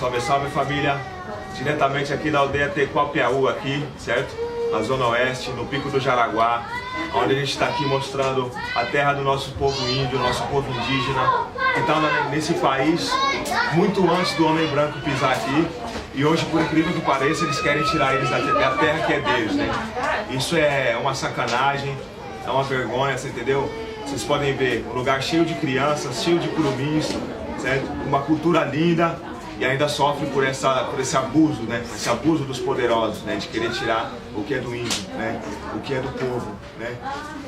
Salve, salve família! Diretamente aqui da aldeia Tecoapiaú aqui, certo? Na Zona Oeste, no Pico do Jaraguá, onde a gente está aqui mostrando a terra do nosso povo índio, nosso povo indígena, que está nesse país muito antes do homem branco pisar aqui. E hoje, por incrível que pareça, eles querem tirar eles da terra que é deles, né? Isso é uma sacanagem, é uma vergonha, você entendeu? Vocês podem ver, um lugar cheio de crianças, cheio de curumins, certo? Uma cultura linda, e ainda sofre por esse abuso, né? Esse abuso dos poderosos, né? De querer tirar o que é do índio, né? O que é do povo, né?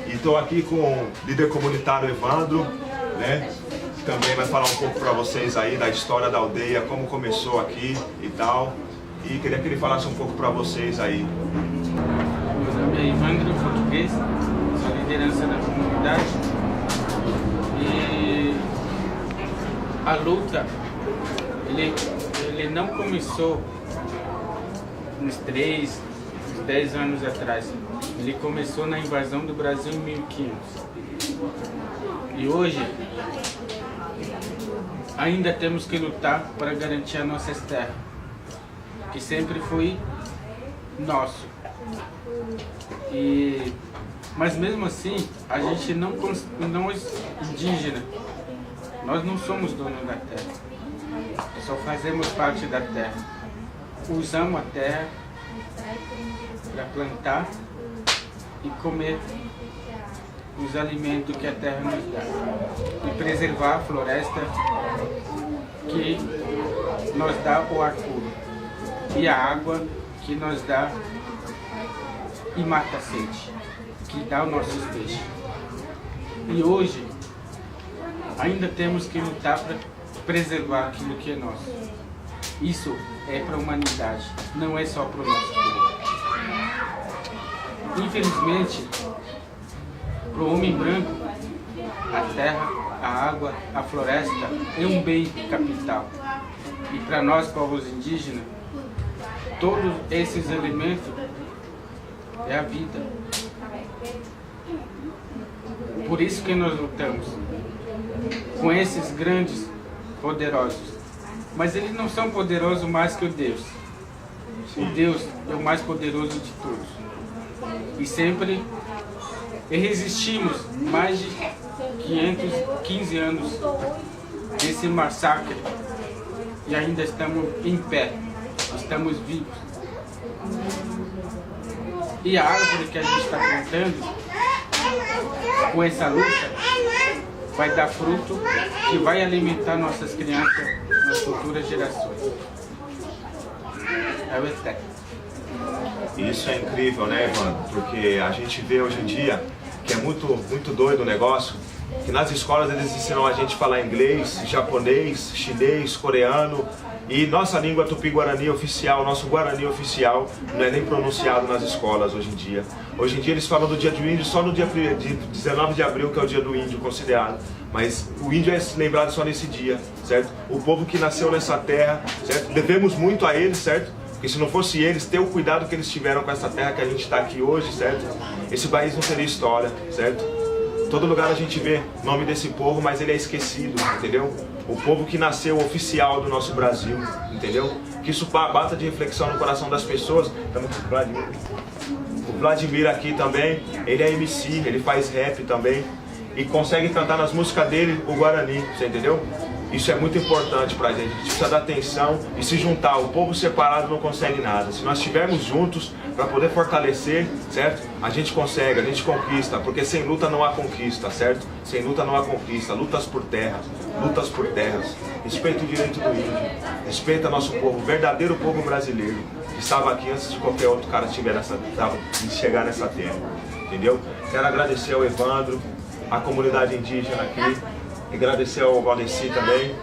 E estou aqui com o líder comunitário Evandro, né? Que também vai falar um pouco para vocês aí da história da aldeia, como começou aqui e tal. E queria que ele falasse um pouco para vocês aí. Meu nome é Evandro, português, sou liderança da comunidade. E a luta, ele não começou uns 3, 10 anos atrás. Ele começou na invasão do Brasil em 1500. E hoje ainda temos que lutar para garantir as nossas terras, que sempre foi nosso. Mas mesmo assim, a gente não é indígena. Nós não somos donos da terra. Só fazemos parte da terra. Usamos a terra para plantar e comer os alimentos que a terra nos dá. E preservar a floresta que nos dá o ar puro. E a água que nos dá e mata a sede, que dá os nossos peixes. E hoje ainda temos que lutar para preservar aquilo que é nosso. Isso é para a humanidade, não é só para o nosso povo. Infelizmente, para o homem branco, a terra, a água, a floresta é um bem capital. E para nós, povos indígenas, todos esses elementos é a vida. Por isso que nós lutamos com esses grandes poderosos. Mas eles não são poderosos mais que o Deus. O Deus é o mais poderoso de todos. E sempre resistimos mais de 515 anos desse massacre. E ainda estamos em pé. Estamos vivos. E a árvore que a gente está plantando, com essa luta, vai dar fruto que vai alimentar nossas crianças nas futuras gerações. É o Esté. Isso é incrível, né, Evandro? Porque a gente vê hoje em dia que é muito doido o negócio, que nas escolas eles ensinam a gente a falar inglês, japonês, chinês, coreano, e nossa língua tupi-guarani oficial, nosso guarani oficial, não é nem pronunciado nas escolas hoje em dia. Hoje em dia eles falam do dia do índio só no dia 19 de abril, que é o dia do índio considerado. Mas o índio é lembrado só nesse dia, certo? O povo que nasceu nessa terra, certo? Devemos muito a eles, certo? Porque se não fosse eles, ter o cuidado que eles tiveram com essa terra que a gente está aqui hoje, certo? Esse país não teria história, certo? Todo lugar a gente vê o nome desse povo, mas ele é esquecido, entendeu? O povo que nasceu oficial do nosso Brasil, entendeu? Que isso bata de reflexão no coração das pessoas. Estamos com o Vladimir. O Vladimir aqui também, ele é MC, ele faz rap também. E consegue cantar nas músicas dele o Guarani, você entendeu? Isso é muito importante pra gente, a gente precisa dar atenção e se juntar. O povo separado não consegue nada. Se nós estivermos juntos para poder fortalecer, certo? A gente consegue, a gente conquista, porque sem luta não há conquista, certo? Sem luta não há conquista. Lutas por terras, lutas por terras. Respeita o direito do índio, respeita nosso povo, o verdadeiro povo brasileiro, que estava aqui antes de qualquer outro cara de chegar nessa terra, entendeu? Quero agradecer ao Evandro, a comunidade indígena aqui, e agradecer ao Valdeci também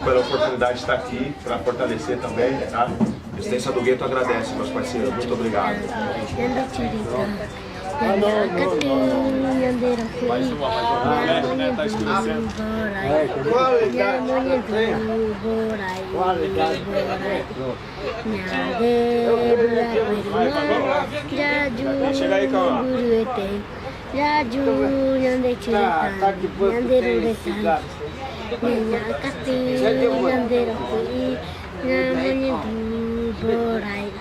pela oportunidade de estar aqui, para fortalecer também, tá? A Resistência do Gueto agradece, meus parceiros, muito obrigado. Mais uma, né? Tá escurecendo. Chega aí, calma. Namanya Borai.